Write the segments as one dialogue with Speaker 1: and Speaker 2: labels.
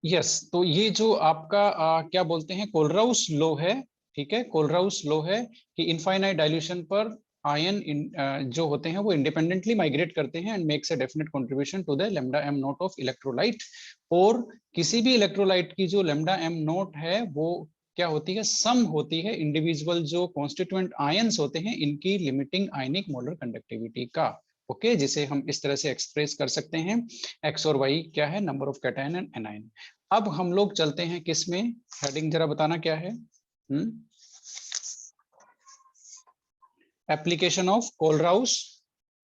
Speaker 1: Yes, तो ये जो आपका क्या बोलते हैं, कोलराउस लॉ है। ठीक है, कोलराउस लॉ है कि इनफाइनाइट डाइल्यूशन पर आयन जो होते हैं वो इंडिपेंडेंटली माइग्रेट करते हैं and makes a definite contribution to the lambda m nought of electrolyte. और किसी भी इलेक्ट्रोलाइट की जो लैम्डा एम नॉट है वो क्या होती है, सम होती है इंडिविजुअल जो कॉन्स्टिट्यूएंट आयंस होते हैं इनकी लिमिटिंग आयनिक मोलर कंडक्टिविटी का। ओके, जिसे हम इस तरह से एक्सप्रेस कर सकते हैं, एक्स और वाई क्या है, number of cation and anion. अब हम लोग चलते हैं किस में, हेडिंग जरा बताना क्या है। Application of Kohlrausch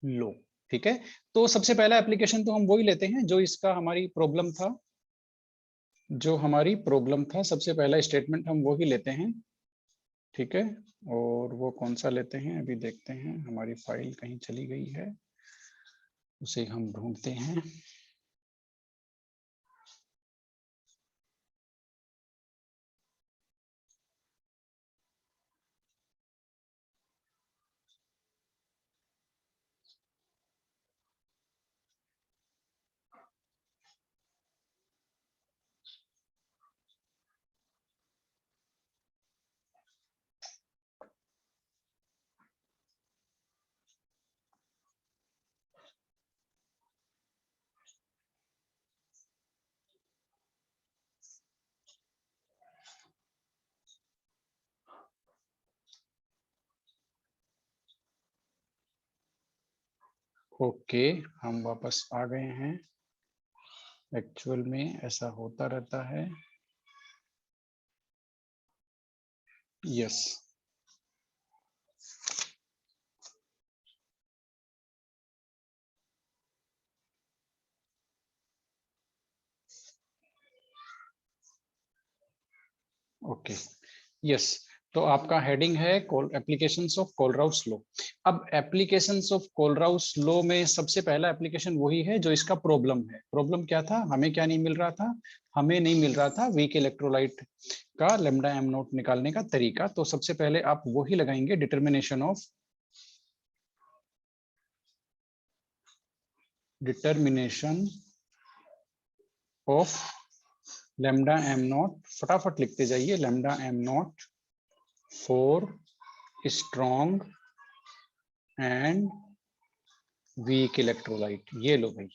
Speaker 1: law. ठीक है, तो सबसे पहला एप्लीकेशन तो हम वही लेते हैं जो इसका हमारी प्रॉब्लम था, जो हमारी प्रॉब्लम था, सबसे पहला स्टेटमेंट हम वही लेते हैं। ठीक है, और वो कौन सा लेते हैं अभी देखते हैं, हमारी फाइल कहीं चली गई है, उसे हम ढूंढते हैं। ओके, हम वापस आ गए हैं। एक्चुअल में ऐसा होता रहता है। Yes, okay, yes. तो आपका हेडिंग है एप्लीकेशंस ऑफ कोलराउस लॉ। अब एप्लीकेशंस ऑफ कोलराउस लॉ में सबसे पहला एप्लीकेशन वही है जो इसका प्रॉब्लम है। प्रॉब्लम क्या था, हमें क्या नहीं मिल रहा था, हमें नहीं मिल रहा था वीक इलेक्ट्रोलाइट का लैम्डा एम नॉट निकालने का तरीका। तो सबसे पहले आप वही लगाएंगे, determination of lambda m not. फटाफट लिखते जाइए, lambda m not for strong and weak electrolyte. ये लो भाई,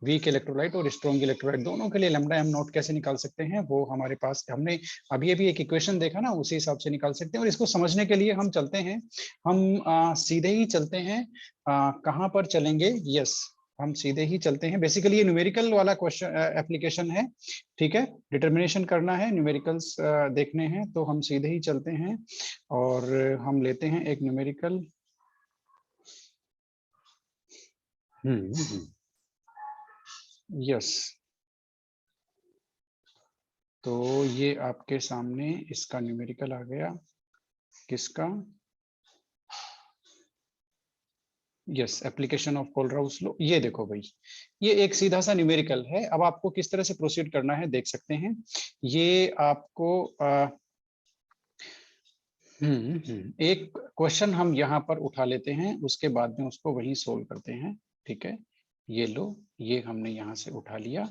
Speaker 1: वीक इलेक्ट्रोलाइट और स्ट्रॉन्ग इलेक्ट्रोलाइट दोनों के लिए लैम्डा एम नॉट कैसे निकाल सकते हैं, वो हमारे पास हमने अभी अभी एक इक्वेशन देखा ना, उसी हिसाब से निकाल सकते हैं। और इसको समझने के लिए हम चलते हैं, हम सीधे ही चलते हैं। कहाँ पर चलेंगे, यस, हम सीधे ही चलते हैं। बेसिकली ये न्यूमेरिकल वाला क्वेश्चन एप्लीकेशन है। ठीक है, डिटर्मिनेशन करना है, न्यूमेरिकल्स देखने हैं, तो हम सीधे ही चलते हैं और हम लेते हैं एक न्यूमेरिकल। यस, तो ये आपके सामने इसका न्यूमेरिकल आ गया, किसका, yes, application of Kohlrausch law. ये देखो भाई, ये एक सीधा सा न्यूमेरिकल है। अब आपको किस तरह से प्रोसीड करना है देख सकते हैं। ये आपको एक क्वेश्चन हम यहाँ पर उठा लेते हैं, उसके बाद में उसको वहीं सोल्व करते हैं। ठीक है, ये लो, ये हमने यहाँ से उठा लिया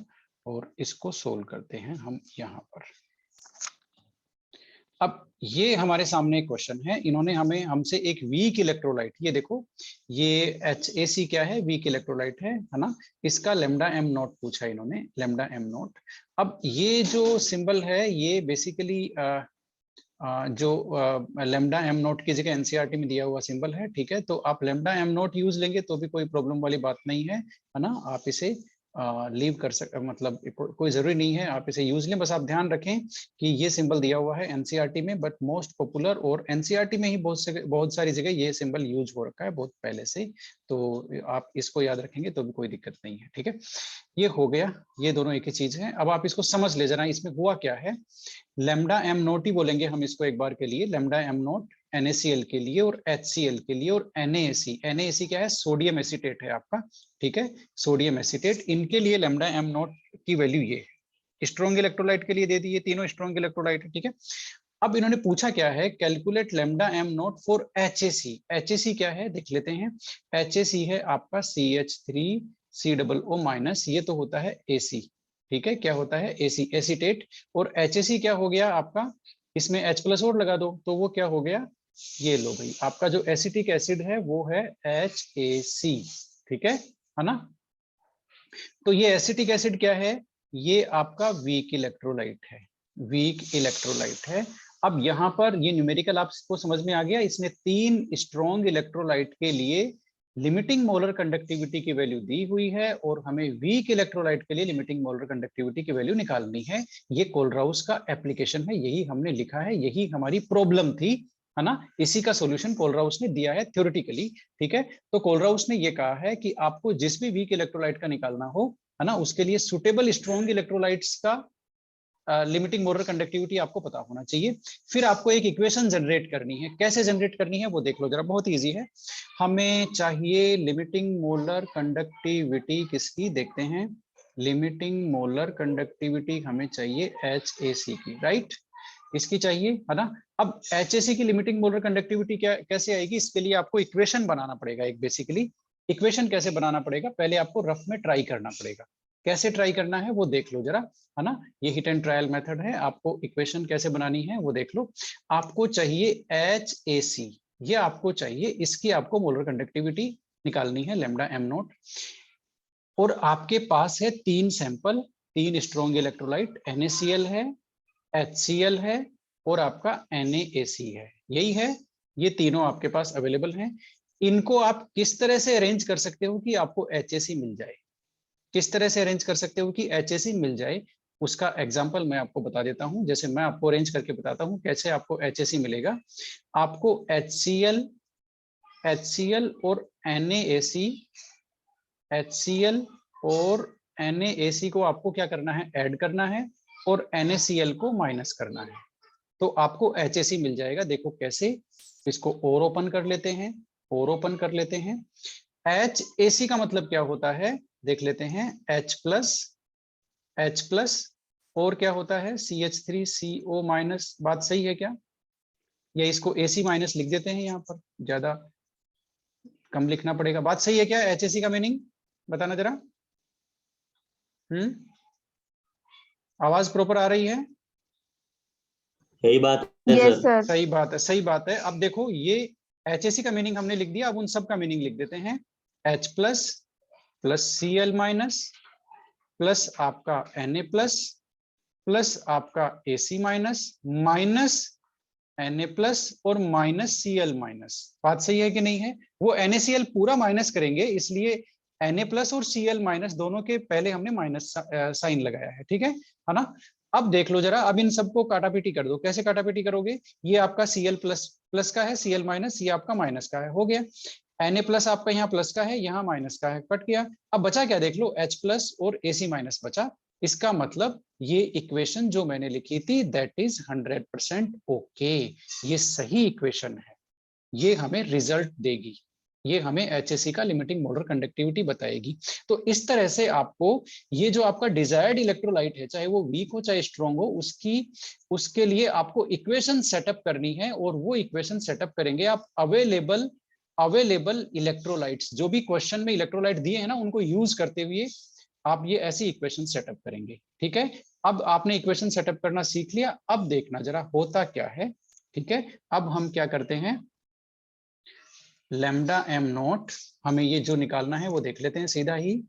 Speaker 1: और इसको सोल्व करते हैं हम यहाँ पर। अब ये हमारे सामने एक क्वेश्चन है, इन्होंने हमें हमसे एक वीक इलेक्ट्रोलाइट, ये देखो, ये HAC क्या है, वीक इलेक्ट्रोलाइट है ना, इसका लैम्डा एम नॉट पूछा इन्होंने, लैम्डा एम नॉट। अब ये जो सिंबल है ये बेसिकली जो लैम्डा एम नॉट की जगह एनसीईआरटी में दिया हुआ सिंबल है। ठीक है, तो आप लैम्डा एम नॉट यूज लेंगे तो भी कोई प्रॉब्लम वाली बात नहीं है ना, आप इसे लीव कर सक मतलब कोई जरूरी नहीं है आप इसे यूज लें। बस आप ध्यान रखें कि ये सिंबल दिया हुआ है एनसीईआरटी में, बट मोस्ट पॉपुलर, और एनसीईआरटी में ही बहुत सारी जगह ये सिंबल यूज हो रखा है बहुत पहले से, तो आप इसको याद रखेंगे तो भी कोई दिक्कत नहीं है। ठीक है, ये हो गया, ये दोनों एक ही चीज है। अब आप इसको समझ ले जरा, इसमें हुआ क्या है। लैम्डा एम नोट ही बोलेंगे हम इसको एक बार के लिए, लैम्डा एम नोट NaCl के लिए और HCl के लिए, और NaC क्या है, सोडियम एसीटेट है आपका। ठीक है, सोडियम एसीटेट, इनके लिए लैम्डा एम नोट की वैल्यू ये है। स्ट्रॉन्ग इलेक्ट्रोलाइट के लिए दे दी, ये तीनों स्ट्रॉन्ग इलेक्ट्रोलाइट है। ठीक है, अब इन्होंने पूछा क्या है, calculate lambda m nought for HAC। HAC क्या है देख लेते हैं। HAC है आपका CH3 COO-, ये तो होता है AC। ठीक है, क्या होता है एसी, एसीटेट। और HAC क्या हो गया आपका, इसमें H+ और लगा दो तो वो क्या हो गया, ये लो भाई आपका जो एसिटिक एसिड है वो है HAC, ठीक है ना। तो ये एसिटिक एसिड क्या है, ये आपका वीक इलेक्ट्रोलाइट है, वीक इलेक्ट्रोलाइट है। अब यहाँ पर ये न्यूमेरिकल आपको समझ में आ गया, इसमें 3 स्ट्रॉन्ग इलेक्ट्रोलाइट के लिए लिमिटिंग मोलर कंडक्टिविटी की वैल्यू दी हुई है और हमें वीक इलेक्ट्रोलाइट के लिए लिमिटिंग मोलर कंडक्टिविटी की वैल्यू निकालनी है। ये कोलराउस का एप्लीकेशन है, यही हमने लिखा है, यही हमारी प्रॉब्लम थी, है ना। इसी का सॉल्यूशन कोलराउस ने दिया है थ्योरेटिकली, ठीक है। तो कोलराउस ने ये कहा है कि आपको जिस भी वीक इलेक्ट्रोलाइट का निकालना हो, है ना, उसके लिए सुटेबल स्ट्रॉन्ग इलेक्ट्रोलाइट्स का लिमिटिंग मोलर कंडक्टिविटी आपको पता होना चाहिए। फिर आपको एक इक्वेशन जनरेट करनी है, कैसे जनरेट करनी है वो देख लो जरा, बहुत इजी है। हमें चाहिए लिमिटिंग मोलर कंडक्टिविटी किसकी, देखते हैं। लिमिटिंग मोलर कंडक्टिविटी हमें चाहिए HAC की, राइट, इसकी चाहिए, है ना। अब HAC की लिमिटिंग मोलर कंडक्टिविटी क्या कैसे आएगी, इसके लिए आपको इक्वेशन बनाना पड़ेगा एक, बेसिकली इक्वेशन कैसे बनाना पड़ेगा, पहले आपको रफ में ट्राई करना पड़ेगा। कैसे ट्राई करना है वो देख लो जरा, है ना। ये हिट एंड ट्रायल मेथड है, आपको इक्वेशन कैसे बनानी है वो देख लो। आपको चाहिए HAC, ये आपको चाहिए, इसकी आपको मोलर कंडक्टिविटी निकालनी है लैम्डा m0। और आपके पास है 3 सैंपल, 3 स्ट्रॉन्ग इलेक्ट्रोलाइट, NaCl है, HCl है और आपका NaAC है, यही है, ये तीनों आपके पास अवेलेबल हैं। इनको आप किस तरह से अरेंज कर सकते हो कि आपको HAC मिल जाए, किस तरह से अरेंज कर सकते हो कि HAC मिल जाए, उसका एग्जांपल मैं आपको बता देता हूं। जैसे मैं आपको अरेंज करके बताता हूं कैसे आपको HAC मिलेगा। आपको HCl और NaAC, HCl और NaAC को आपको क्या करना है, ऐड करना है, और NaCl को माइनस करना है, तो आपको HAC मिल जाएगा। देखो कैसे, इसको और ओपन कर लेते हैं, और ओपन कर लेते हैं। HAC का मतलब क्या होता है देख लेते हैं, H+ और क्या होता है CH3CO-, बात सही है क्या, या इसको AC- लिख देते हैं, यहाँ पर ज्यादा कम लिखना पड़ेगा, बात सही है क्या, HAC का मीनिंग बताना जरा। आवाज प्रॉपर आ रही है,
Speaker 2: सही बात है
Speaker 3: यस
Speaker 2: सर।
Speaker 3: सर।
Speaker 1: सही बात है, सही बात है। अब देखो ये HAC का मीनिंग हमने लिख दिया, अब उन सब का मीनिंग लिख देते हैं। H+ plus Cl minus plus आपका Na प्लस आपका AC माइनस माइनस Na+ और माइनस Cl माइनस, बात सही है कि नहीं है। वो NaCl पूरा माइनस करेंगे, इसलिए Na+ और Cl माइनस दोनों के पहले हमने माइनस साइन लगाया है, ठीक है ना। अब देख लो जरा, अब इन सबको काटापीटी कर दो, कैसे काटापीटी करोगे, ये आपका Cl प्लस का है, Cl माइनस, ये आपका माइनस का है, हो गया। Na+ आपका यहाँ प्लस का है, यहाँ माइनस का है, कट किया। अब बचा क्या देख लो, H+ और AC- बचा। इसका मतलब ये इक्वेशन जो मैंने लिखी थी दैट इज 100% ओके, ये सही इक्वेशन है, ये हमें रिजल्ट देगी, ये हमें HAC का लिमिटिंग मोलर कंडक्टिविटी बताएगी। तो इस तरह से आपको ये जो आपका डिजायर्ड इलेक्ट्रोलाइट है, चाहे वो वीक हो चाहे स्ट्रॉन्ग हो, उसके लिए आपको इक्वेशन सेटअप करनी है, और वो इक्वेशन सेटअप करेंगे आप अवेलेबल इलेक्ट्रोलाइट्स, जो भी क्वेश्चन में इलेक्ट्रोलाइट दिए हैं ना, उनको यूज करते हुए आप ये ऐसी इक्वेशन सेटअप करेंगे, ठीक है। अब आपने इक्वेशन सेटअप करना सीख लिया, अब देखना जरा होता क्या है, ठीक है। अब हम क्या करते हैं, लैम्डा m0 हमें ये जो निकालना है वो देख लेते हैं सीधा ही।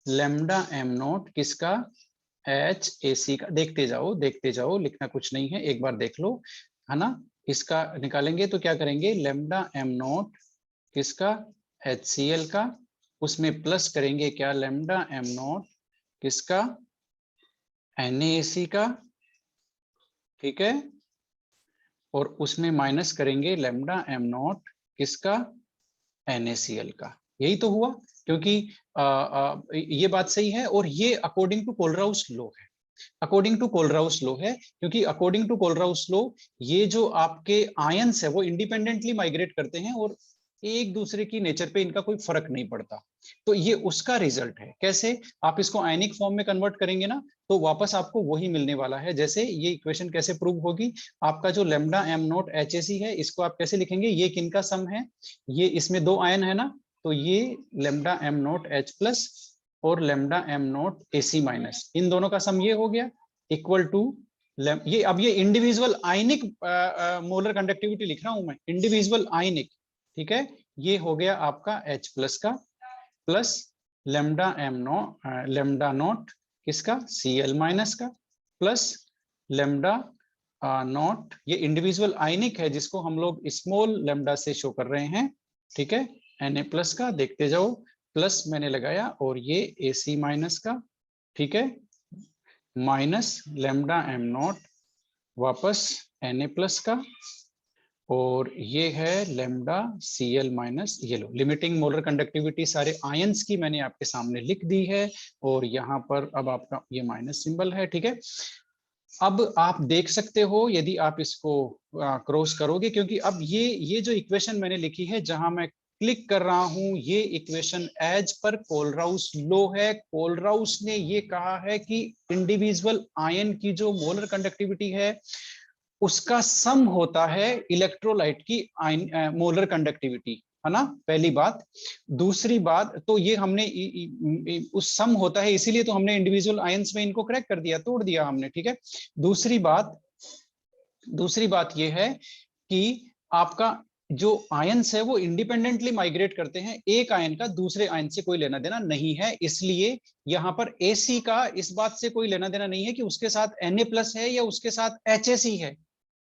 Speaker 1: लैम्डा m0 किसका, HAC का, देखते जाओ, लिखना कुछ नहीं है, एक बार देख लो, है ना। इसका निकालेंगे तो क्या करेंगे, लैम्डा m0 किसका, HCl का, उसमें प्लस करेंगे क्या, लैम्डा m0 किसका, NaAC का, ठीक है, और उसमें माइनस करेंगे लैम्डा m0 किसका, NaCl का। यही तो हुआ, क्योंकि ये बात सही है, और ये अकॉर्डिंग टू कोलराउस लॉ है, अकॉर्डिंग टू कोलराउस लॉ है, क्योंकि अकॉर्डिंग टू कोलराउस लॉ ये जो आपके आयंस है वो इंडिपेंडेंटली माइग्रेट करते हैं, और एक दूसरे की नेचर पे इनका कोई फर्क नहीं पड़ता। तो ये उसका रिजल्ट है। कैसे, आप इसको आयनिक फॉर्म में कन्वर्ट करेंगे ना, तो वापस आपको वही मिलने वाला है। जैसे ये इक्वेशन कैसे प्रूव होगी, आपका जो लैम्डा m0 HAC है, इसको आप कैसे लिखेंगे, ये किनका सम है, ये इसमें 2 आयन है ना, तो ये लैम्डा m0 H+ और lambda M naught AC minus, इन दोनों का सम ये हो गया इक्वल टू ये, अब ये इंडिविजुअल आयनिक मोलर कंडक्टिविटी लिख रहा हूं मैं, इंडिविजुअल आयनिक, ठीक है, ये हो गया आपका H प्लस का प्लस लेमडा लेमडा नॉट किसका, Cl माइनस का, प्लस लेमडा नॉट, ये इंडिविजुअल आयनिक है जिसको हम लोग स्मॉल लेमडा से शो कर रहे हैं, ठीक है, Na प्लस का, देखते जाओ, प्लस मैंने लगाया, और ये Ac माइनस का, ठीक है, माइनस लेमडा एम नॉट वापस Na प्लस का, और ये है लेमडा Cl माइनस, ये लो लिमिटिंग मोलर कंडक्टिविटी सारे आयंस की मैंने आपके सामने लिख दी है, और यहाँ पर अब आपका ये माइनस सिंबल है, ठीक है। अब आप देख सकते हो यदि आप इसको क्रॉस करोगे, क्योंकि अब ये जो इक्वेशन मैंने लिखी है जहां मैं क्लिक कर रहा हूं, ये equation as per Kohlrausch law है। कोलराउस ने ये कहा है कि इंडिविजुअल आयन की जो मोलर कंडक्टिविटी है उसका सम होता है इलेक्ट्रोलाइट की मोलर कंडक्टिविटी, है ना, पहली बात। दूसरी बात तो ये हमने उस सम होता है, इसीलिए तो हमने इंडिविजुअल आयंस में इनको क्रैक कर दिया, तोड़ दिया हमने, ठीक है। दूसरी बात ये है कि आपका जो आयंस है वो इंडिपेंडेंटली माइग्रेट करते हैं, एक आयन का दूसरे आयन से कोई लेना देना नहीं है, इसलिए यहां पर AC का इस बात से कोई लेना देना नहीं है कि उसके साथ Na प्लस है या उसके साथ HAC है।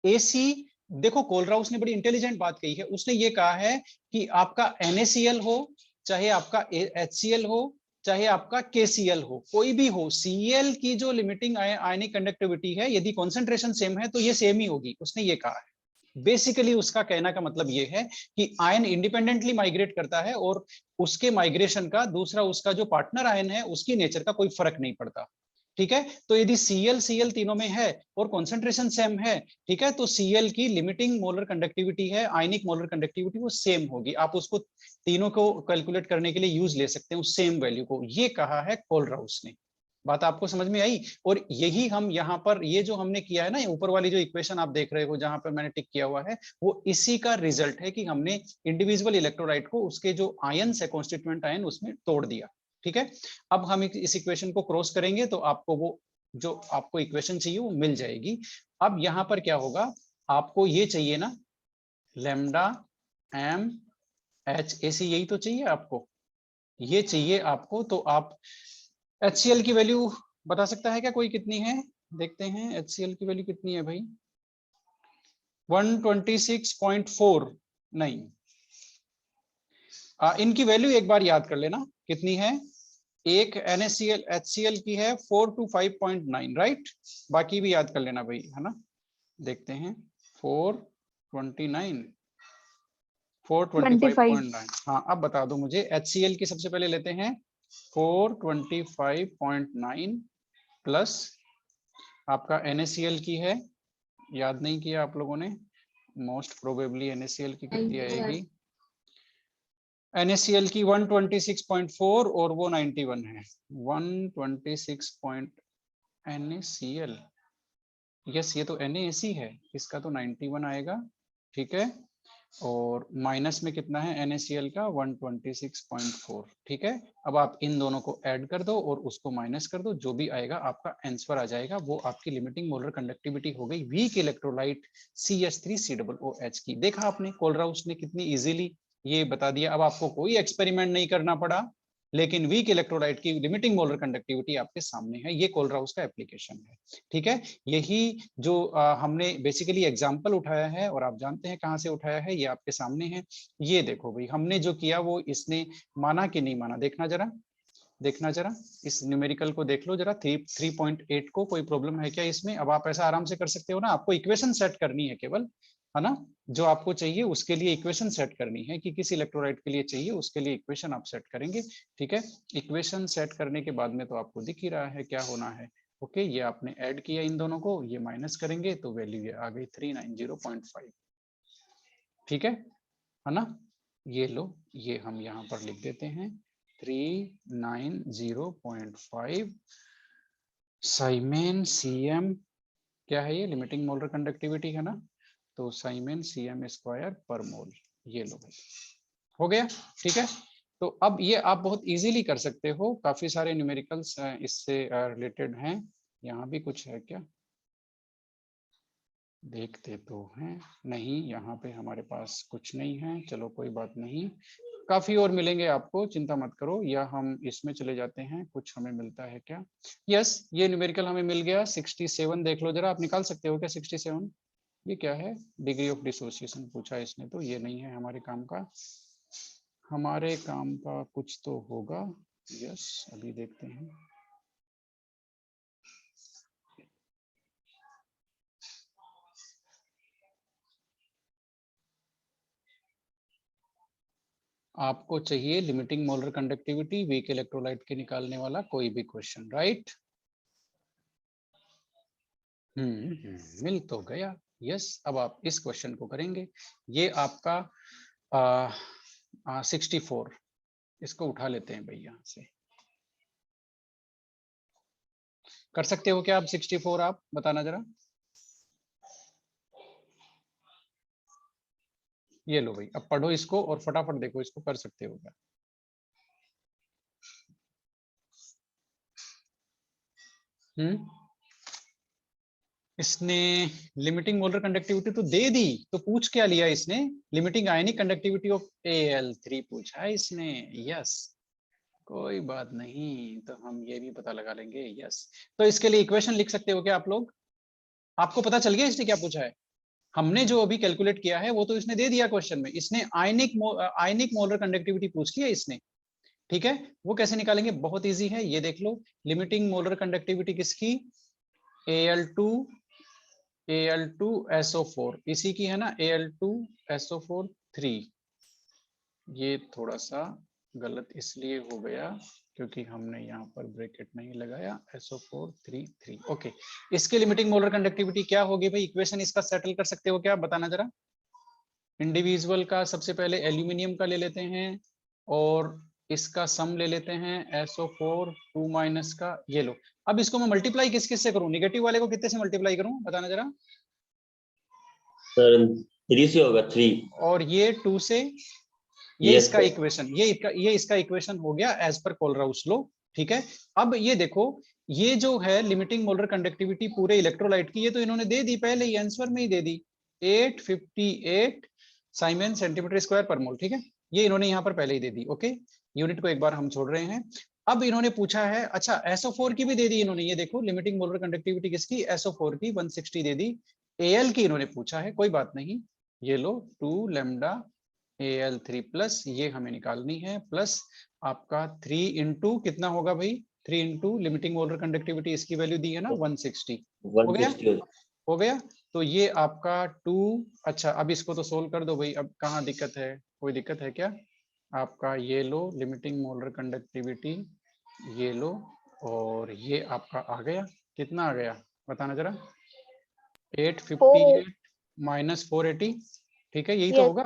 Speaker 1: AC, देखो कोलराउस ने बड़ी इंटेलिजेंट बात कही है, उसने ये कहा है कि आपका NaCl हो, चाहे आपका HCl हो, चाहे आपका KCl हो, कोई भी हो, Cl की जो लिमिटिंग आयनिक कंडक्टिविटी है यदि कॉन्सेंट्रेशन सेम है तो ये सेम ही होगी, उसने ये कहा है। बेसिकली उसका कहना का मतलब ये है कि आयन इंडिपेंडेंटली माइग्रेट करता है और उसके माइग्रेशन का दूसरा उसका जो पार्टनर आयन है उसकी नेचर का कोई फर्क नहीं पड़ता, ठीक है। तो यदि Cl तीनों में है और कॉन्सेंट्रेशन सेम है, ठीक है, तो Cl की लिमिटिंग मोलर कंडक्टिविटी है, आयनिक मोलर कंडक्टिविटी वो सेम होगी, आप उसको तीनों को कैलकुलेट करने के लिए यूज ले सकते हैं उस सेम वैल्यू को, ये कहा है कोलराउस ने। बात आपको समझ में आई? और यही हम यहाँ पर ये जो हमने किया है ना, ऊपर वाली जो इक्वेशन आप देख रहे हो जहां पर मैंने टिक किया हुआ है, वो इसी का रिजल्ट है कि हमने इंडिविजुअल इलेक्ट्रोलाइट को उसके जो आयन है, कॉन्स्टिट्यूएंट आयन, उसमें तोड़ दिया, ठीक है। अब हम इस इक्वेशन को क्रॉस करेंगे तो आपको वो जो आपको इक्वेशन चाहिए वो मिल जाएगी। अब यहां पर क्या होगा, आपको ये चाहिए ना लेमडा एम HAC, यही तो चाहिए आपको, ये चाहिए आपको, तो आप HCl की वैल्यू बता सकता है क्या कोई, कितनी है? देखते हैं HCl की वैल्यू कितनी है भाई, 126.49। इनकी वैल्यू एक बार याद कर लेना कितनी है, एक NaCl HCl की है 425.9, राइट, बाकी भी याद कर लेना भाई, है ना। देखते हैं 429 425.9, हाँ अब बता दो मुझे, HCl की सबसे पहले लेते हैं 425.9 प्लस आपका NaCl की है, याद नहीं किया आप लोगों ने, मोस्ट प्रोबेबली NaCl की कितनी आएगी, NaCl की 126.4 और वो 91 है, 126. NaCl, यस ये तो NaAC है, इसका तो 91 आएगा, ठीक है, और माइनस में कितना है NaCl का 126.4, ठीक है। अब आप इन दोनों को ऐड कर दो और उसको माइनस कर दो, जो भी आएगा आपका आंसर आ जाएगा, वो आपकी लिमिटिंग मोलर कंडक्टिविटी हो गई वीक इलेक्ट्रोलाइट CH3COOH की। देखा आपने कोलराउस ने कितनी इजीली ये बता दिया, अब आपको कोई एक्सपेरिमेंट नहीं करना पड़ा, लेकिन वीक इलेक्ट्रोलाइट की लिमिटिंग मोलर कंडक्टिविटी आपके सामने है, ये कोलराउस का एप्लीकेशन है, ठीक है। यही जो हमने बेसिकली एग्जांपल उठाया है, और आप जानते हैं कहां से उठाया है, ये आपके सामने है। ये देखो भाई हमने जो किया वो इसने माना कि नहीं माना, देखना जरा, देखना जरा इस न्यूमेरिकल को देख लो जरा, 3.8 को कोई प्रॉब्लम है क्या इसमें? अब आप ऐसा आराम से कर सकते हो ना, आपको इक्वेशन सेट करनी है केवल, है ना, जो आपको चाहिए उसके लिए इक्वेशन सेट करनी है कि किस इलेक्ट्रोलाइट के लिए चाहिए, उसके लिए इक्वेशन आप सेट करेंगे, ठीक है। इक्वेशन सेट करने के बाद में तो आपको दिख ही रहा है क्या होना है, ओके, ये आपने ऐड किया इन दोनों को, ये माइनस करेंगे तो वैल्यू ये आ गई 390.5, ठीक है ना। ये लो, ये हम यहाँ पर लिख देते हैं 390.5 साइमेन CM, क्या है ये, लिमिटिंग मोलर कंडक्टिविटी है ना, तो साइमेन CM² पर मोल, ये लो भाई, हो गया, ठीक है। तो अब ये आप बहुत इजीली कर सकते हो, काफी सारे न्यूमेरिकल्स इससे रिलेटेड हैं। यहाँ भी कुछ है क्या, देखते तो हैं, नहीं यहाँ पे हमारे पास कुछ नहीं है, चलो कोई बात नहीं, काफी और मिलेंगे आपको, चिंता मत करो। या हम इसमें चले जाते हैं, कुछ हमें मिलता है क्या, यस ये न्यूमेरिकल हमें मिल गया 67, देख लो जरा, आप निकाल सकते हो क्या 67, ये क्या है, डिग्री ऑफ डिसोसिएशन पूछा है इसने, तो ये नहीं है हमारे काम का, हमारे काम का कुछ तो होगा, यस अभी देखते हैं। आपको चाहिए limiting molar conductivity week electrolyte के निकालने वाला कोई भी क्वेश्चन, राइट। मिल तो गया, यस। अब आप इस क्वेश्चन को करेंगे, ये आपका 64, इसको उठा लेते हैं भाई, यहाँ से कर सकते हो क्या आप 64, आप बताना जरा, ये लो भाई, अब पढ़ो इसको और फटाफट देखो इसको, कर सकते हो क्या। इसने लिमिटिंग मोलर कंडक्टिविटी तो दे दी, तो पूछ क्या लिया इसने, limiting ionic conductivity of Al3 पूछा है इसने, यस कोई बात नहीं, तो हम ये भी पता लगा लेंगे, यस। तो इसके लिए इक्वेशन लिख सकते हो क्या आप लोग, आपको पता चल गया इसने क्या पूछा है, हमने जो अभी कैलकुलेट किया है वो तो इसने दे दिया क्वेश्चन में, इसने आयनिक मोलर कंडक्टिविटी पूछ लिया इसने, ठीक है। वो कैसे निकालेंगे, बहुत इजी है, ये देख लो, लिमिटिंग मोलर कंडक्टिविटी किसकी, Al2SO4 इसी की है ना, Al2SO4 3, ये थोड़ा सा गलत इसलिए हो गया क्योंकि हमने यहाँ पर ब्रैकेट नहीं लगाया, SO4 3 ओके। इसके लिमिटिंग मोलर कंडक्टिविटी क्या होगी भाई, इक्वेशन इसका सेटल कर सकते हो क्या, बताना जरा। इंडिविजुअल का सबसे पहले एल्यूमिनियम का ले लेते हैं और इसका सम ले लेते हैं, SO4 2 माइनस का, ये लो। अब इसको मैं मल्टीप्लाई किस किस से करूं, निगेटिव वाले को कितने से मल्टीप्लाई करूं, बताना जरा।
Speaker 2: सर 3 से होगा 3,
Speaker 1: और ये 2 से, ये
Speaker 2: यस
Speaker 1: इसका
Speaker 2: सर,
Speaker 1: इक्वेशन, ये इसका इक्वेशन हो गया एज पर कोलराउस लॉ, ठीक है। अब ये देखो, ये जो है लिमिटिंग मोलर कंडक्टिविटी पूरे इलेक्ट्रोलाइट की, ये तो इन्होंने दे दी पहले ही, आंसर में ही दे दी, 858 साइमन सेंटीमीटर स्क्वायर पर मोल, ठीक है, ये इन्होंने यहाँ पर पहले ही दे दी, ओके। यूनिट को एक बार हम छोड़ रहे हैं। अब इन्होंने पूछा है, अच्छा SO4 की भी दे दी इन्होंने, ये देखो लिमिटिंग मोलर कंडक्टिविटी किसकी, SO4 की 160 दे दी, Al की इन्होंने पूछा है, कोई बात नहीं, ये लो 2 लैम्डा Al3 प्लस, ये हमें निकालनी है, प्लस आपका 3 इंटू कितना होगा भाई, 3 इंटू लिमिटिंग मोलर कंडक्टिविटी, इसकी वैल्यू दी है ना 160, हो गया,
Speaker 2: 160
Speaker 1: हो गया। तो ये आपका 2, अच्छा अब इसको तो सोल्व कर दो भाई, अब कहाँ दिक्कत है, कोई दिक्कत है क्या, आपका ये लो लिमिटिंग मोलर कंडक्टिविटी, ये लो, और ये आपका आ गया, कितना आ गया बताना जरा, 858 माइनस 480, ठीक है, यही तो होगा।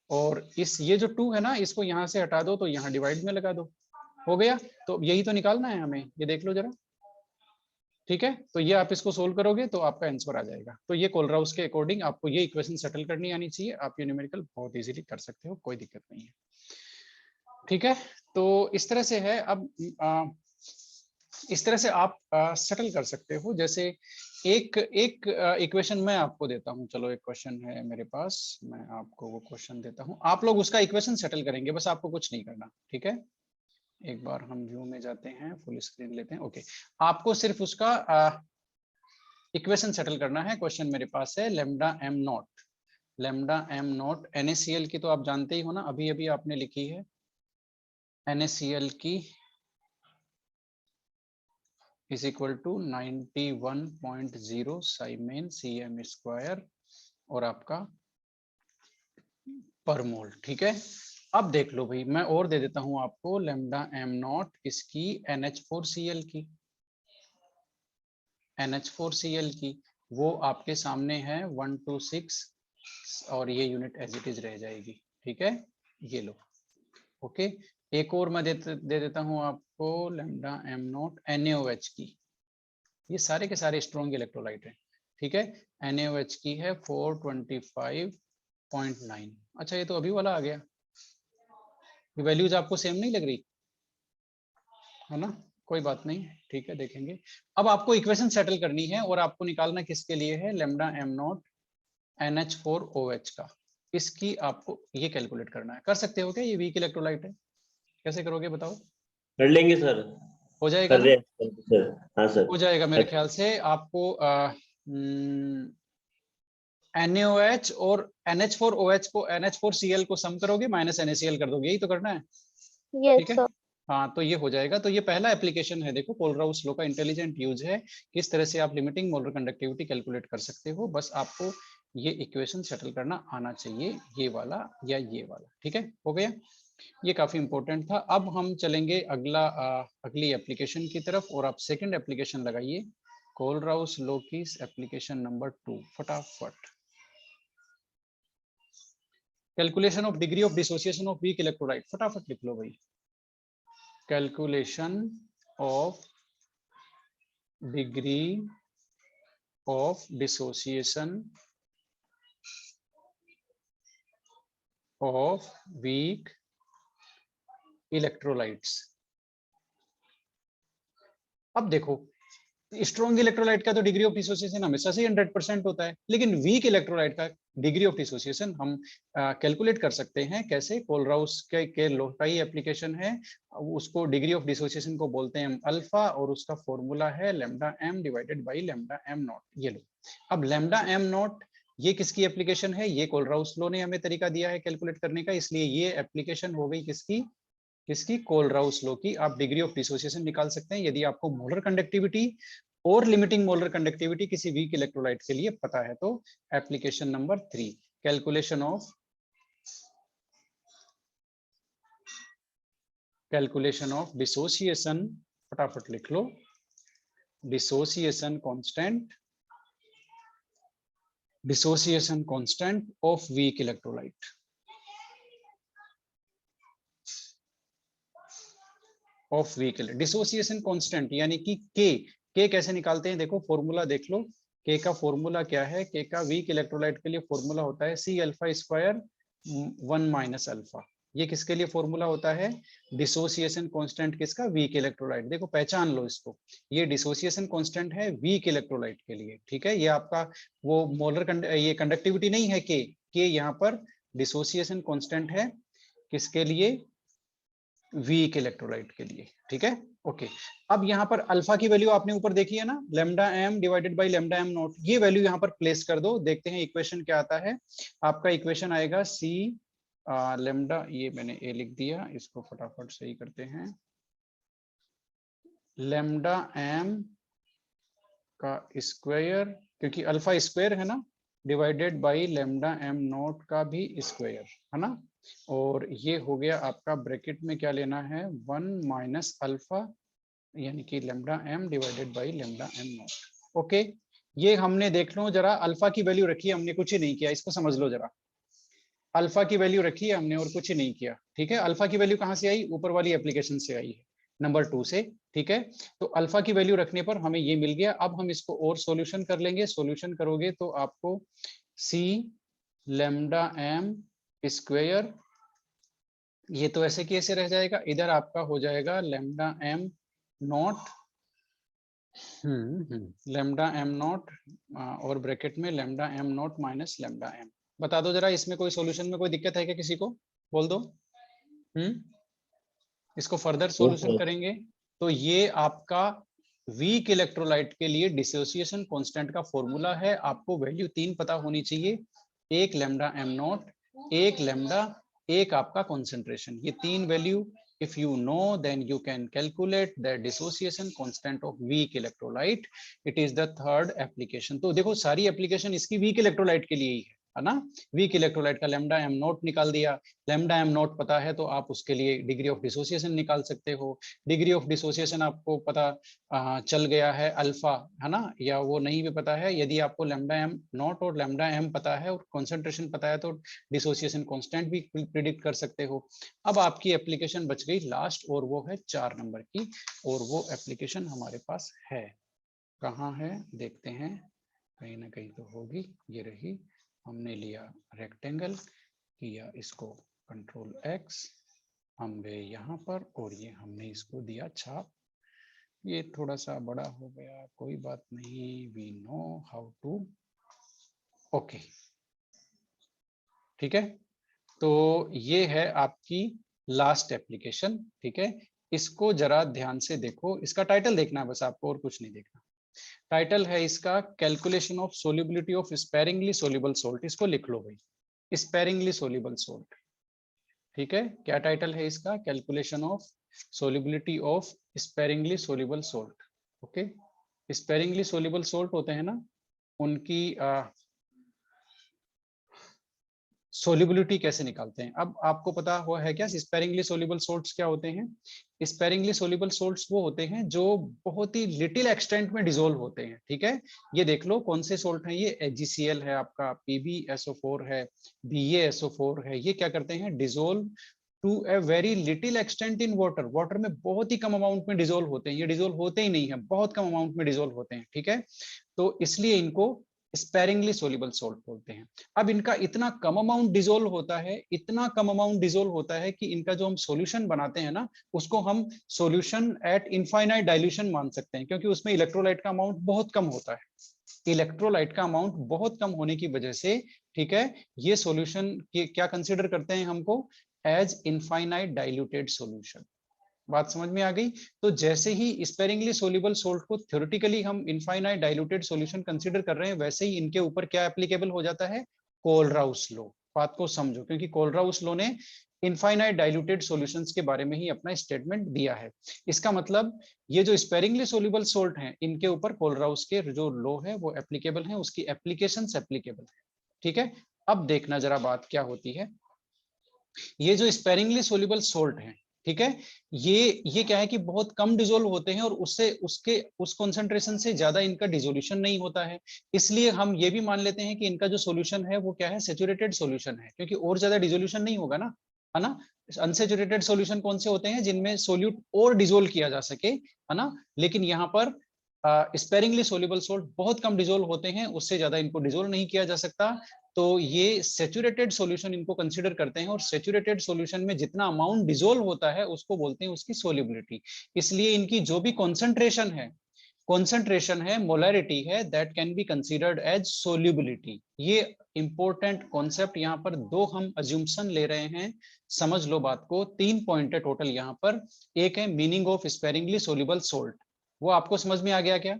Speaker 1: और इस ये जो 2 है ना, इसको यहाँ से हटा दो तो यहाँ डिवाइड में लगा दो, हो गया। तो यही तो निकालना है हमें, ये देख लो जरा, ठीक है। तो ये आप इसको सोल्व करोगे तो आपका आंसर आ जाएगा। तो ये कोलराउस के अकॉर्डिंग आपको ये इक्वेशन सेटल करनी आनी चाहिए, आप ये न्यूमेरिकल बहुत इजीली कर सकते हो, कोई दिक्कत नहीं है, ठीक है। तो इस तरह से है। अब इस तरह से आप सेटल कर सकते हो। जैसे एक एक इक्वेशन मैं आपको देता हूं, चलो एक क्वेश्चन है मेरे पास, मैं आपको वो क्वेश्चन देता हूं, आप लोग उसका इक्वेशन सेटल करेंगे, बस आपको कुछ नहीं करना, ठीक है। एक बार हम व्यू में जाते हैं, फुल स्क्रीन लेते हैं, ओके। आपको सिर्फ उसका इक्वेशन सेटल करना है। क्वेश्चन मेरे पास है lambda am not, lambda am not NaCl की तो आप जानते ही हो ना, अभी अभी आपने लिखी है NaCl की is equal to 91.0 siemens Cm square और आपका पर मोल, ठीक है। अब देख लो भाई, मैं और दे देता हूं आपको, लेमडा एम नॉट इसकी NH4Cl की, NH4Cl की, वो आपके सामने है 126 और ये यूनिट एज इट इज रह जाएगी, ठीक है, ये लो, ओके। एक और मैं दे देता हूं आपको, लेमडा एम नॉट NaOH की, ये सारे के सारे स्ट्रॉन्ग इलेक्ट्रोलाइट है, ठीक है। NaOH की है 425.9, अच्छा ये तो अभी वाला आ गया, ये वैल्यूज आपको सेम नहीं लग रही है ना? कोई बात नहीं, ठीक है, देखेंगे। अब आपको इक्वेशन सेटल करनी है और आपको निकालना किसके लिए है? लैम्डा एम नॉट NH4OH का। इसकी आपको ये कैलकुलेट करना है। कर सकते हो क्या? ये वीक इलेक्ट्रोलाइट है, कैसे करोगे बताओ?
Speaker 2: कर लेंगे सर,
Speaker 1: हो जाएगा
Speaker 2: कर
Speaker 1: ना?
Speaker 2: रहे हैं सर। हाँ सर।
Speaker 1: हो जाएगा मेरे ख्याल से। आपको NaOH और NH4OH को NH4Cl को सम करोगे, माइनस NaCl कर दोगे, यही तो करना है, ठीक
Speaker 3: यस
Speaker 1: है?
Speaker 3: सर।
Speaker 1: हाँ, तो ये हो जाएगा। तो ये पहला एप्लीकेशन है, देखो कोलराउस लॉ का इंटेलिजेंट यूज है, किस तरह से आप लिमिटिंग मोलर कंडक्टिविटी कैलकुलेट कर सकते हो। बस आपको ये इक्वेशन सेटल करना आना चाहिए, ये वाला या ये वाला, ठीक है? हो गया, ये काफी इंपॉर्टेंट था। अब हम चलेंगे अगली एप्लीकेशन की तरफ, और आप सेकंड एप्लीकेशन लगाइए, कोलराउस लॉ की एप्लीकेशन नंबर 2 फटाफट। Calculation of degree of dissociation of weak electrolyte, फटाफट लिख लो भाई। Calculation of degree of dissociation of weak electrolytes. अब देखो, स्ट्रॉन्ग इलेक्ट्रोलाइट का तो डिग्री ऑफ डिसोसिएशन हमेशा से 100% होता है, लेकिन वीक इलेक्ट्रोलाइट का डिग्री ऑफ डिसोसिएशन हम कैलकुलेट कर सकते हैं। कैसे? कोलराउस के लॉ का ही एप्लीकेशन है। उसको डिग्री ऑफ डिसोसिएशन को बोलते हैं हम अल्फा, और उसका फॉर्मूला है lambda m divided by lambda m nought. ये लो, अब लैम्डा एम नॉट ये किसकी एप्लीकेशन है? ये कोलराउस लॉ ने हमें तरीका दिया है कैलकुलेट करने का, इसलिए ये एप्लीकेशन हो गई किसकी? किसकी? कोलराउस लॉ की। आप डिग्री ऑफ डिसोसिएशन निकाल सकते हैं यदि आपको मोलर कंडक्टिविटी और लिमिटिंग मोलर कंडक्टिविटी किसी वीक इलेक्ट्रोलाइट के लिए पता है। तो application number 3, calculation of dissociation, फटाफट लिख लो, dissociation constant of weak electrolyte. Of weak dissociation constant यानी कि के कैसे निकालते हैं? देखो फॉर्मूला देख लो, के का फॉर्मूला क्या है? के का वीक इलेक्ट्रोलाइट के लिए फॉर्मूला होता है C alpha square 1 minus alpha. ये किसके लिए फॉर्मूला होता है? डिसोसिएशन कांस्टेंट किसका? Weak electrolyte. देखो पहचान लो इसको, ये डिसोसिएशन कांस्टेंट है वीक इलेक्ट्रोलाइट के लिए, ठीक है? ये आपका वो मोलर ये कंडक्टिविटी नहीं है के यहाँ पर डिसोसिएशन कांस्टेंट है किसके लिए? वीक इलेक्ट्रोलाइट के लिए, ठीक है? ओके, अब यहाँ पर अल्फा की वैल्यू आपने ऊपर देखी है ना, lambda m divided by lambda m nought. ये वैल्यू यहाँ पर प्लेस कर दो, देखते हैं इक्वेशन क्या आता है। आपका इक्वेशन आएगा सी लैम्डा, ये मैंने ए लिख दिया, इसको फटाफट सही करते हैं। लैम्डा एम का स्क्वायर, क्योंकि अल्फा स्क्वायर है ना, divided by lambda m not का भी स्क्वायर है ना, और ये हो गया आपका ब्रैकेट में क्या लेना है? 1 माइनस अल्फा यानी कि lambda m divided by lambda m nought. Okay, ये हमने देख लो जरा, अल्फा की वैल्यू रखी है हमने, कुछ ही नहीं किया, इसको समझ लो जरा। अल्फा की वैल्यू रखी है हमने और कुछ ही नहीं किया, ठीक है? अल्फा की वैल्यू कहाँ से आई? ऊपर वाली एप्लीकेशन से आई है, नंबर 2 से, ठीक है? तो अल्फा की वैल्यू रखने पर हमें ये मिल गया। अब हम इसको और सॉल्यूशन कर लेंगे। सॉल्यूशन करोगे तो आपको सी लैम्डा एम स्क्वायर, ये तो ऐसे की ऐसे रह जाएगा, इधर आपका हो जाएगा lambda m nought, lambda m nought और ब्रैकेट में lambda m nought minus lambda m. बता दो जरा, इसमें कोई सॉल्यूशन में कोई दिक्कत है क्या? किसी को बोल दो। इसको फर्दर सॉल्यूशन करेंगे तो ये आपका वीक इलेक्ट्रोलाइट के लिए डिसोसिएशन कांस्टेंट का फॉर्मूला है। आपको वैल्यू 3 पता होनी चाहिए, एक लैम्डा एम नॉट, एक लैम्डा, एक आपका कॉन्सेंट्रेशन। ये 3 value if you know, then you can calculate the dissociation constant of weak electrolyte. It is the third application. तो देखो सारी एप्लीकेशन इसकी वीक इलेक्ट्रोलाइट के लिए ही है ना? वीक इलेक्ट्रोलाइट का लैम्डा एम नॉट निकाल दिया, लैम्डा एम नॉट पता है तो आप उसके लिए डिग्री ऑफ डिसोसिएशन निकाल सकते हो। डिग्री ऑफ डिसोसिएशन आपको पता चल गया है अल्फा, है ना? या वो नहीं भी पता है, यदि आपको लैम्डा एम नॉट और लैम्डा एम पता है और कॉन्सेंट्रेशन पता है तो डिसोसिएशन कांस्टेंट भी प्रिडिक्ट कर सकते हो। अब आपकी एप्लीकेशन बच गई लास्ट, और वो है 4 नंबर की, और वो एप्लीकेशन हमारे पास है, कहाँ है देखते हैं, कहीं ना कहीं तो होगी, ये रही। हमने लिया रेक्टेंगल, किया इसको कंट्रोल एक्स, हम गए यहाँ पर और ये हमने इसको दिया छाप। ये थोड़ा सा बड़ा हो गया, कोई बात नहीं, we know how to. Okay, ठीक है। तो ये है आपकी लास्ट एप्लीकेशन, ठीक है। इसको जरा ध्यान से देखो, इसका टाइटल देखना है बस आपको, और कुछ नहीं देखना। टाइटल है इसका calculation of solubility of sparingly soluble salt. इसको लिख लो भाई, स्पेरिंगली सोल्यूबल सोल्ट, ठीक है। क्या टाइटल है इसका? Calculation of solubility of sparingly soluble salt. Okay, sparingly soluble salt होते हैं ना, उनकी सोल्युबिलिटी कैसे निकालते हैं। अब आपको पता हुआ है क्या स्पेरिंगली सोल्यूबल सोल्ट्स क्या होते हैं? स्पेरिंगली सोल्यूबल सोल्ट्स वो होते हैं जो बहुत ही लिटिल एक्सटेंट में डिसोल्व होते हैं, ठीक है। ये देख लो कौन से सोल्ट हैं, ये HgCl है आपका, PbSO4 है, BaSO4 है। ये क्या करते हैं? Dissolve to a very little extent in water. Water में बहुत ही कम अमाउंट में डिसोल्व होते हैं, ये डिसोल्व होते ही नहीं है, बहुत कम अमाउंट में डिसोल्व होते हैं, ठीक है। तो इसलिए इनको स्पेरिंगली सोल्यूबल सोल्ट बोलते हैं। अब इनका इतना कम अमाउंट डिसोल्व होता है, इतना कम अमाउंट डिसोल्व होता है कि इनका जो हम सॉल्यूशन बनाते हैं ना, उसको हम सॉल्यूशन एट इनफाइनाइट डाइल्यूशन मान सकते हैं, क्योंकि उसमें इलेक्ट्रोलाइट का अमाउंट बहुत कम होता है। इलेक्ट्रोलाइट का अमाउंट बहुत कम होने की वजह से, ठीक है, ये सॉल्यूशन क्या कंसीडर करते हैं हमको? As infinite diluted solution. बात समझ में आ गई? तो जैसे ही स्पेरिंगली सोल्यूबल सोल्ट को थ्योरेटिकली हम इनफाइनाइट डाइल्यूटेड सॉल्यूशन कंसीडर कर रहे हैं, वैसे ही इनके ऊपर क्या एप्लीकेबल हो जाता है? Kohlrausch law. बात को समझो, क्योंकि कोलराउस लॉ ने इनफाइनाइट डाइल्यूटेड सॉल्यूशंस के बारे में ही अपना स्टेटमेंट दिया है। इसका मतलब ये जो स्पेरिंगली सोल्यूबल सोल्ट हैं, इनके ऊपर कोलराउस के जो लॉ है वो एप्लीकेबल है, उसकी एप्लीकेशंस एप्लीकेबल है, ठीक है। अब देखना जरा बात क्या होती है। ये जो स्पेरिंगली सोल्यूबल सोल्ट है, ठीक है, ये क्या है कि बहुत कम डिसोल्व होते हैं और उससे उस कॉन्सेंट्रेशन से ज्यादा इनका डिसोल्यूशन नहीं होता है। इसलिए हम ये भी मान लेते हैं कि इनका जो सॉल्यूशन है वो क्या है? सैचुरेटेड सॉल्यूशन है, क्योंकि और ज्यादा डिसोल्यूशन नहीं होगा ना, है ना। अनसैचुरेटेड सॉल्यूशन कौन से होते हैं? जिनमें सोल्यूट और डिसोल्व किया जा सके, है ना। लेकिन यहाँ पर स्पेरिंगली सोल्यूबल सोल्ट बहुत कम डिसोल्व होते हैं, उससे ज्यादा इनको डिसोल्व नहीं किया जा सकता। तो ये सैचुरेटेड सॉल्यूशन इनको कंसीडर करते हैं, और सैचुरेटेड सॉल्यूशन में जितना अमाउंट डिसोल्व होता है उसको बोलते हैं उसकी सोल्युबिलिटी। इसलिए इनकी जो भी कॉन्सेंट्रेशन है, मोलैरिटी है, that can be considered as solubility. ये इंपॉर्टेंट कॉन्सेप्ट, यहाँ पर दो हम अज्यूम्पशन ले रहे हैं, समझ लो बात को। 3 पॉइंट है टोटल यहाँ पर। एक है meaning of sparingly soluble salt, वो आपको समझ में आ गया क्या?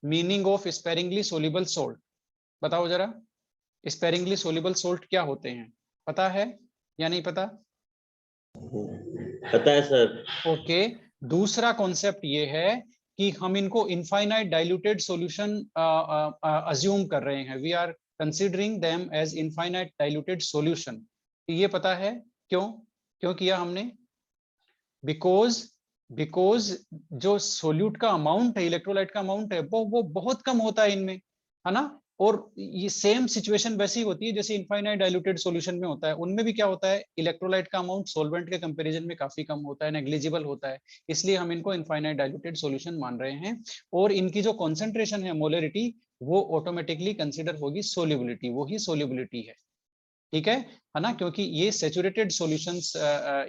Speaker 1: Meaning of sparingly soluble salt बताओ जरा। स्पेरिंगली सोल्यूबल सोल्ट क्या होते हैं, पता है या नहीं पता?
Speaker 2: पता है सर।
Speaker 1: ओके, दूसरा कॉन्सेप्ट ये है कि हम इनको इनफाइनाइट डाइल्यूटेड सॉल्यूशन अज्यूम कर रहे हैं, we are considering them as infinite diluted solution. ये पता है क्यों? क्यों किया हमने? बिकॉज जो सोल्यूट का अमाउंट है, इलेक्ट्रोलाइट का अमाउंट है, वो बहुत कम होता है इनमें, है ना। और ये सेम सिचुएशन वैसी होती है जैसे इनफाइनाइट डाइल्यूटेड सॉल्यूशन में होता है। उनमें भी क्या होता है? इलेक्ट्रोलाइट का अमाउंट सॉल्वेंट के कंपैरिजन में काफी कम होता है, नेग्लिजिबल होता है। इसलिए हम इनको इनफाइनाइट डाइल्यूटेड सॉल्यूशन मान रहे हैं। और इनकी जो कॉन्सेंट्रेशन है, मोलरिटी, वो ऑटोमेटिकली कंसिडर होगी सोल्यूबिलिटी, वो ही सोल्यूबिलिटी है, ठीक है ना। क्योंकि ये सैचुरेटेड सॉल्यूशंस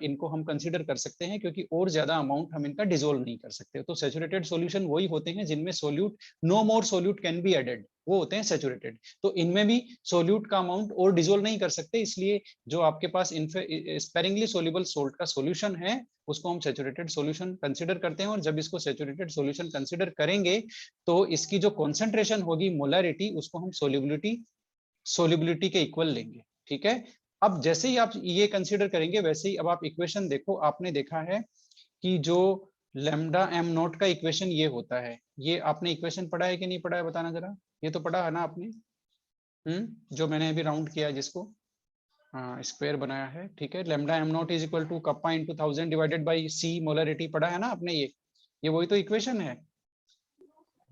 Speaker 1: इनको हम कंसीडर कर सकते हैं, क्योंकि और ज्यादा अमाउंट हम इनका डिसोल्व नहीं कर सकते। तो सैचुरेटेड सॉल्यूशन वही होते हैं जिनमें solute, no more solute can be added, वो होते हैं सैचुरेटेड। तो इनमें भी सोल्यूट का अमाउंट और डिसोल्व नहीं कर सकते, इसलिए जो आपके पास स्पेरिंगली सोल्यूबल सोल्ट का सॉल्यूशन है उसको हम सैचुरेटेड सॉल्यूशन कंसीडर करते हैं। और जब इसको सैचुरेटेड सॉल्यूशन कंसीडर करेंगे तो इसकी जो कॉन्सेंट्रेशन होगी, मोलरिटी, उसको हम सोल्यूबिलिटी के इक्वल लेंगे, ठीक है। अब जैसे ही आप ये कंसीडर करेंगे, वैसे ही अब आप इक्वेशन देखो। आपने देखा है कि जो लेमडा एम नॉट का इक्वेशन ये होता है, ये आपने इक्वेशन पढ़ा है कि नहीं पढ़ा है, बताना जरा। ये तो पढ़ा है ना आपने, जो मैंने अभी राउंड किया है जिसको, हाँ, स्क्वायर बनाया है, ठीक है। Lambda M nought is equal to kappa into 1000 divided by C molarity, पढ़ा है ना आपने ये वही तो इक्वेशन है।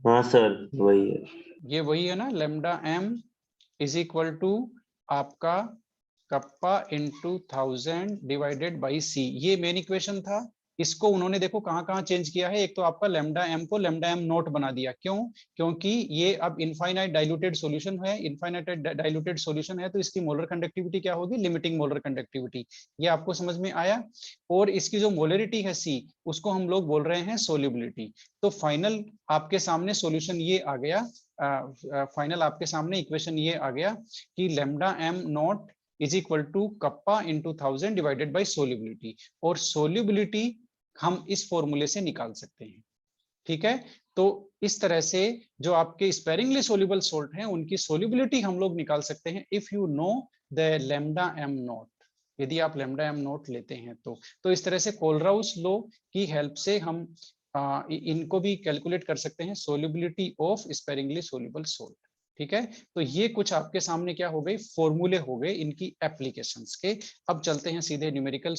Speaker 2: हाँ सर, वही है।
Speaker 1: ये वही है ना, lambda m is equal to आपका kappa into 1000 divided by C, ये मेन इक्वेशन था। इसको उन्होंने देखो कहाँ कहाँ चेंज किया है। एक तो आपका लैम्डा एम को लैम्डा एम नॉट बना दिया, क्यों? क्योंकि ये अब इनफाइनाइट डाइल्यूटेड सॉल्यूशन है, इनफाइनाइट डाइल्यूटेड सॉल्यूशन है, तो इसकी मोलर कंडक्टिविटी क्या होगी? Limiting molar conductivity. ये आपको समझ में आया। और इसकी जो मोलरिटी है सी, उसको हम लोग बोल रहे हैं सोल्यूबिलिटी। तो फाइनल आपके सामने सॉल्यूशन ये आ गया, फाइनल आपके सामने इक्वेशन ये आ गया कि lambda m nought is equal to kappa into 1000 divided by solubility. और सोल्यूबिलिटी हम इस फॉर्मूले से निकाल सकते हैं, ठीक है। तो इस तरह से जो आपके स्पेरिंगली सोल्यूबल सॉल्ट हैं उनकी सोल्यूबिलिटी हम लोग निकाल सकते हैं if you know the lambda m not. यदि आप लैम्डा एम नॉट लेते हैं तो इस तरह से कोलराउस लॉ की हेल्प से हम इनको भी कैलकुलेट कर सकते हैं, solubility of sparingly soluble salt, ठीक है। तो ये कुछ आपके सामने क्या हो गए? फॉर्मूले हो गए इनकी एप्लीकेशंस के। अब चलते हैं सीधे न्यूमेरिकल